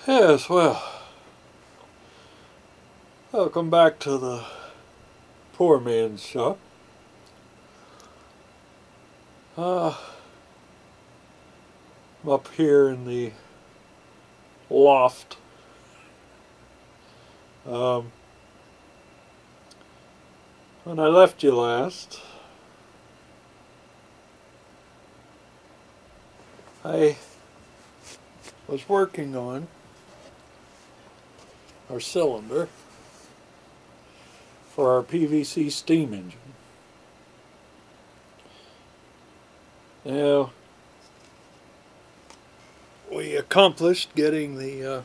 Yes, well, welcome back to the poor man's shop. I'm up here in the loft. When I left you last, I was working on our cylinder for our PVC steam engine. Now, we accomplished getting the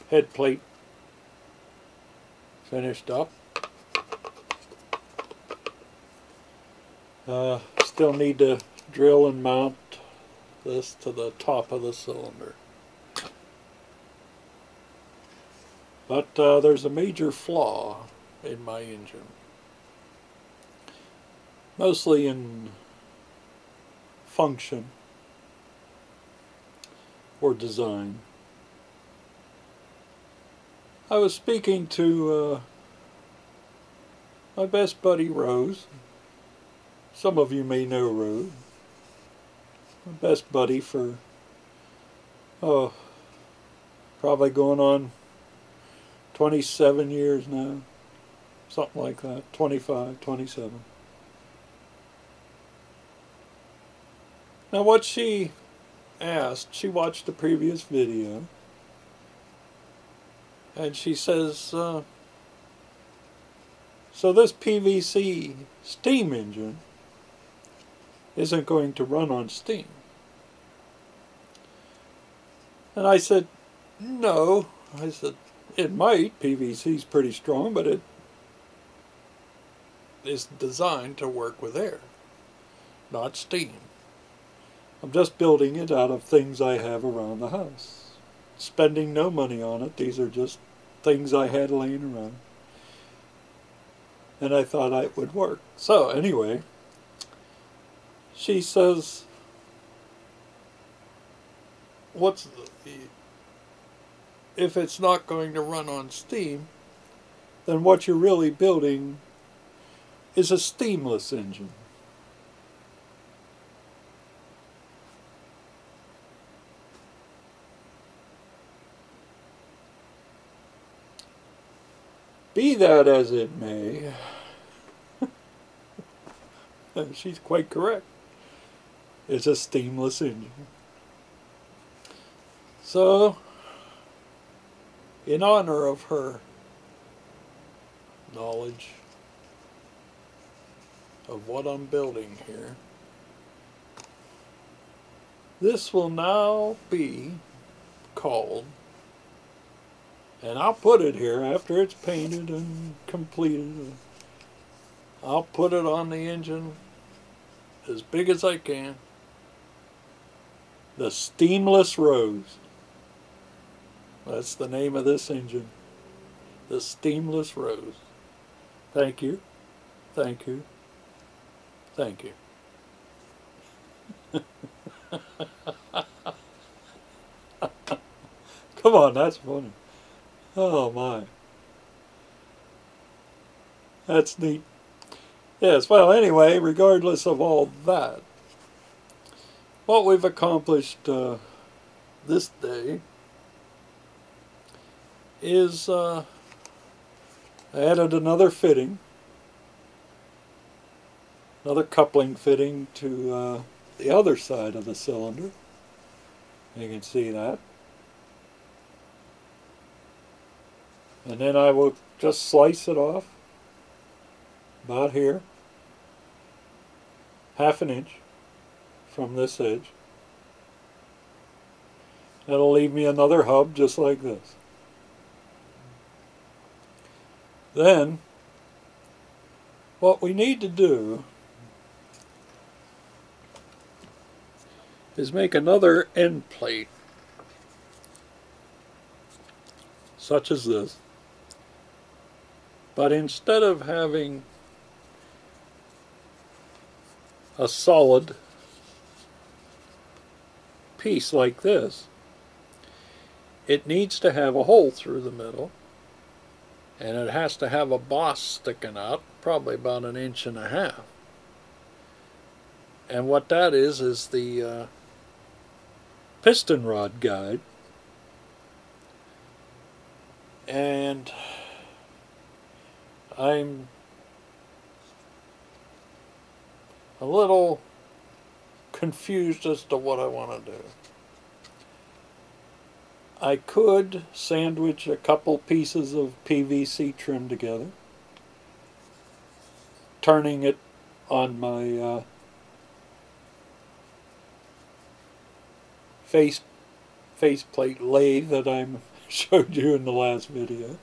head plate finished up. Still need to drill and mount this to the top of the cylinder. But there's a major flaw in my engine. Mostly in function or design. I was speaking to my best buddy Rose. Some of you may know Rose. My best buddy for, probably going on 27 years now. Something like that. 25, 27. Now what she asked, she watched the previous video, and she says, so this PVC steam engine isn't going to run on steam. And I said, no. I said, it might. PVC is pretty strong, but it is designed to work with air, not steam. I'm just building it out of things I have around the house. Spending no money on it. These are just things I had laying around. And I thought it would work. So anyway, she says, if it's not going to run on steam, then what you're really building is a steamless engine. Be that as it may, she's quite correct. It's a steamless engine. So, in honor of her knowledge of what I'm building here, this will now be called, and I'll put it here after it's painted and completed. I'll put it on the engine as big as I can. The Steamless Rose. That's the name of this engine. The Steamless Rose. Thank you. Thank you. Thank you. Come on, that's funny. Oh my. That's neat. Yes, well anyway, regardless of all that, what we've accomplished this day is I added another fitting, another coupling fitting to the other side of the cylinder. You can see that. And then I will just slice it off about here, 1/2 inch from this edge. That'll leave me another hub just like this. Then what we need to do is make another end plate such as this. But instead of having a solid piece like this, it needs to have a hole through the middle, and it has to have a boss sticking out, probably about 1.5 inches. And what that is the piston rod guide. And I'm a little confused as to what I want to do. I could sandwich a couple pieces of PVC trim together, turning it on my faceplate lathe that I showed you in the last video,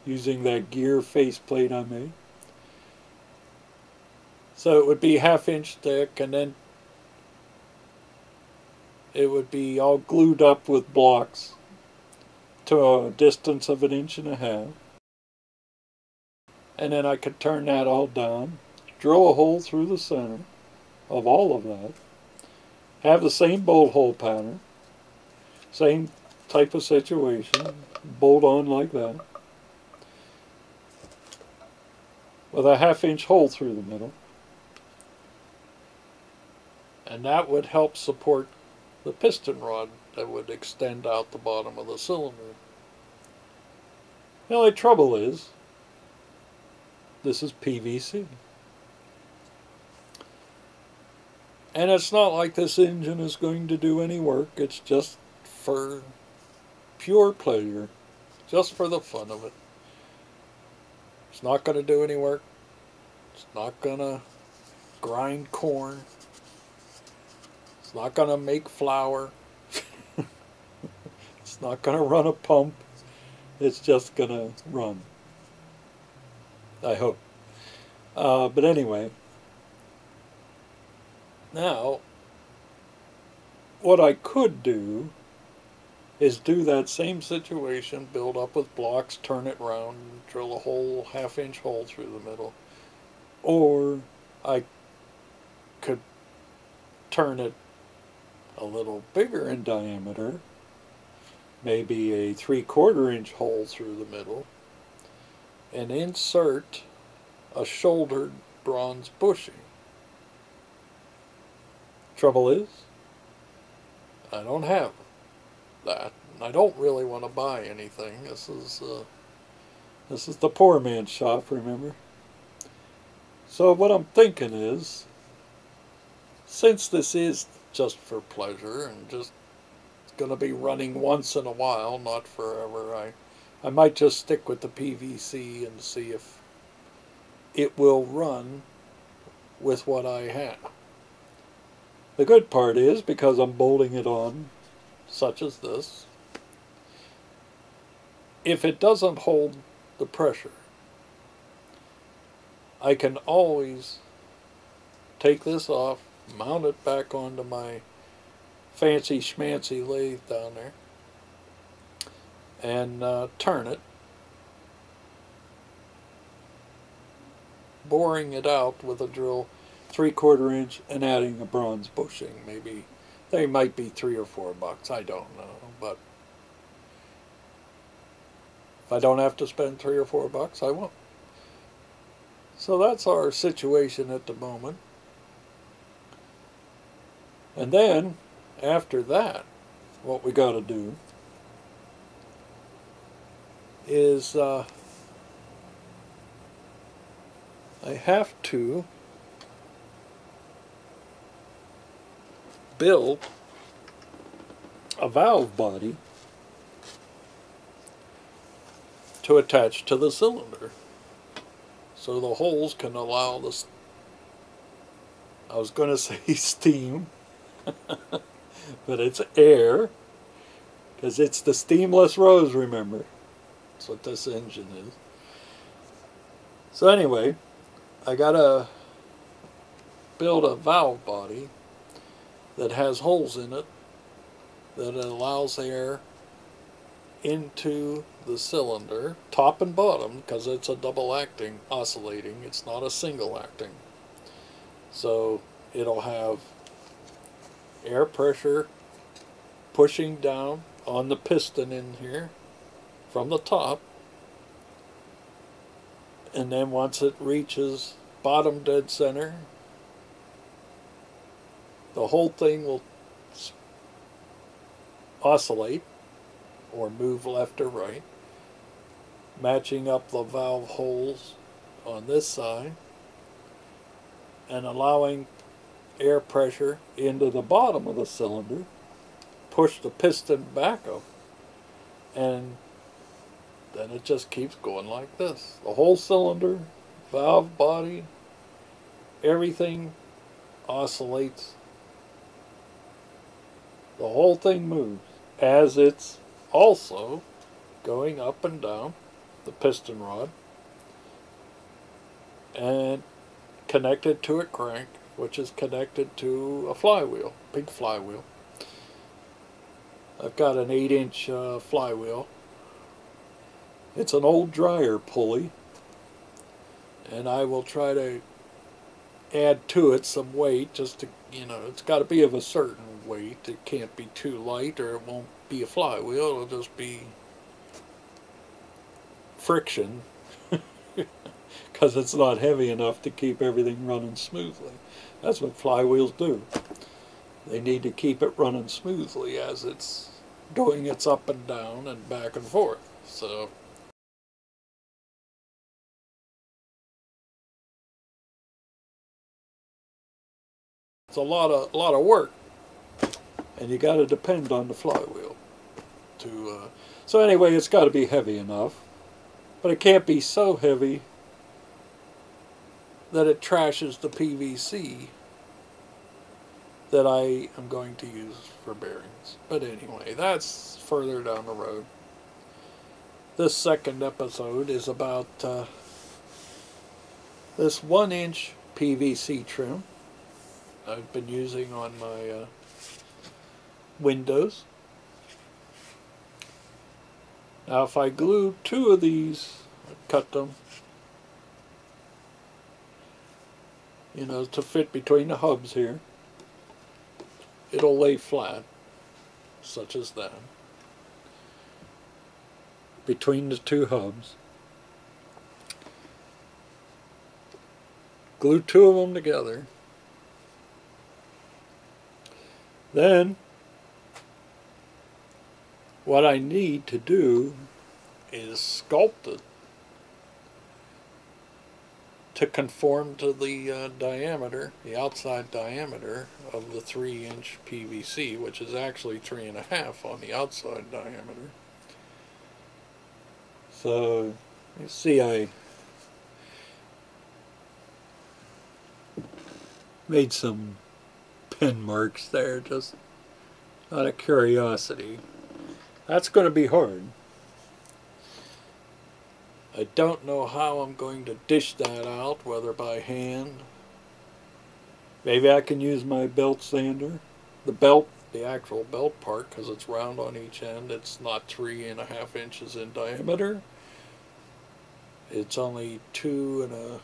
using that gear faceplate I made. So it would be 1/2 inch thick, and then it would be all glued up with blocks to a distance of 1.5 inches. And then I could turn that all down, drill a hole through the center of all of that, have the same bolt hole pattern, same type of situation, bolt on like that, with a 1/2 inch hole through the middle. And that would help support the piston rod that would extend out the bottom of the cylinder. The only trouble is, this is PVC. And it's not like this engine is going to do any work. It's just for pure pleasure, just for the fun of it. It's not going to do any work. It's not going to grind corn. It's not going to make flour. It's not going to run a pump. It's just going to run. I hope. But anyway, now, what I could do is do that same situation, build up with blocks, turn it round, drill a whole 1/2 inch hole through the middle. Or I could turn it a little bigger in diameter, maybe a 3/4 inch hole through the middle, and insert a shouldered bronze bushing. Trouble is, I don't have that. I don't really want to buy anything. This is the poor man's shop, remember? So what I'm thinking is, since this is just for pleasure and just going to be running once in a while, not forever, I might just stick with the PVC and see if it will run with what I have. The good part is, because I'm bolting it on, such as this, if it doesn't hold the pressure, I can always take this off, mount it back onto my fancy schmancy lathe down there, and turn it, boring it out with a drill 3/4 inch and adding a bronze bushing. Maybe they might be $3 or $4, I don't know, but if I don't have to spend $3 or $4, I won't. So that's our situation at the moment. And then after that, what we got to do is I have to build a valve body to attach to the cylinder, so the holes can allow this, I was going to say steam, but it's air, because it's the steamless rose, remember. That's what this engine is. So anyway, I gotta build a valve body that has holes in it that allows air into the cylinder, top and bottom, because it's a double acting oscillating, it's not a single acting. So it'll have air pressure pushing down on the piston in here from the top, and then once it reaches bottom dead center, the whole thing will oscillate or move left or right, matching up the valve holes on this side and allowing air pressure into the bottom of the cylinder, push the piston back up, and then it just keeps going like this. The whole cylinder, valve body, everything oscillates. The whole thing moves as it's also going up and down the piston rod and connected to a crank, which is connected to a flywheel, big flywheel. I've got an 8-inch flywheel. It's an old dryer pulley, and I will try to add to it some weight just to, it's got to be of a certain weight. It can't be too light or it won't be a flywheel. It'll just be friction because it's not heavy enough to keep everything running smoothly. That's what flywheels do. They need to keep it running smoothly as it's doing its up and down and back and forth. So it's a lot of work, and you got to depend on the flywheel to. So anyway, it's got to be heavy enough, but it can't be so heavy that it trashes the PVC that I am going to use for bearings. But anyway, that's further down the road. This second episode is about this 1-inch PVC trim I've been using on my windows. Now if I glue 2 of these, cut them, to fit between the hubs here, it'll lay flat, such as that, between the 2 hubs. Glue 2 of them together. Then what I need to do is sculpt it to conform to the diameter, the outside diameter of the 3-inch PVC, which is actually 3.5 on the outside diameter. So you see I made some pen marks there just out of curiosity. That's going to be hard. I don't know how I'm going to dish that out, whether by hand. Maybe I can use my belt sander. The actual belt part, because it's round on each end, it's not 3.5 inches in diameter. It's only 2.25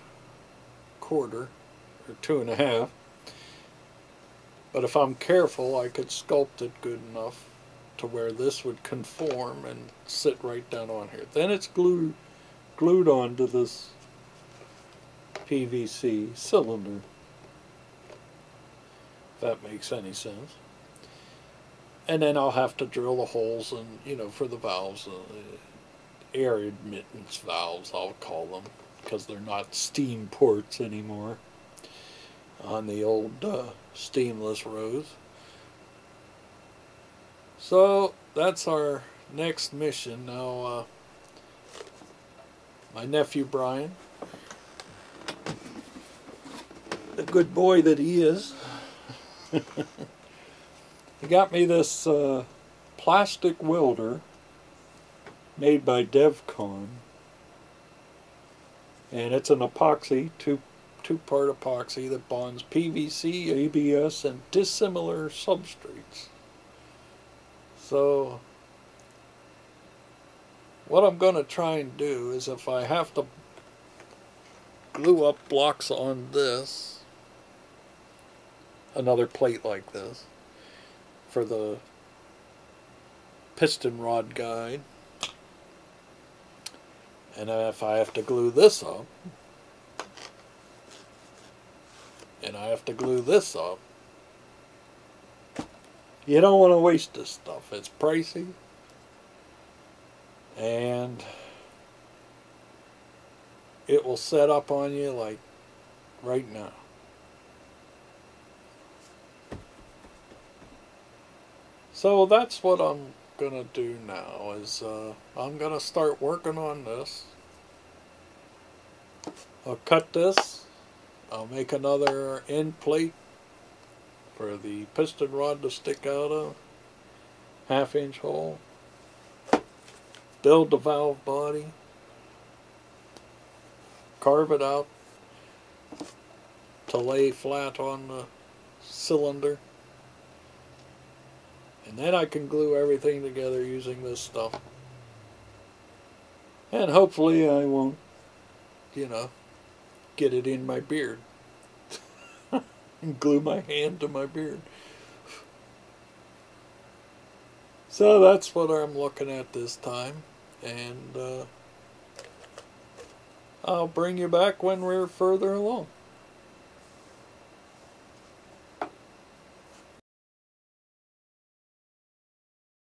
or 2.5. But if I'm careful, I could sculpt it good enough to where this would conform and sit right down on here. Then it's glued onto this PVC cylinder, if that makes any sense. And then I'll have to drill the holes and, for the valves, air admittance valves, I'll call them, because they're not steam ports anymore on the old steamless rows. So that's our next mission. Now my nephew Brian, the good boy that he is, he got me this plastic welder made by DevCon, and it's an epoxy, two-part epoxy that bonds PVC, ABS, and dissimilar substrates. So what I'm going to try and do is, if I have to glue up blocks on this, another plate like this, for the piston rod guide. And if I have to glue this up, and I have to glue this up, you don't want to waste this stuff. It's pricey, and it will set up on you like right now. So that's what I'm gonna do now, is I'm gonna start working on this. I'll cut this. I'll make another end plate for the piston rod to stick out of, 1/2-inch hole. Build the valve body, carve it out to lay flat on the cylinder, and then I can glue everything together using this stuff. And hopefully I won't, you know, get it in my beard and glue my hand to my beard. So that's what I'm looking at this time, and I'll bring you back when we're further along.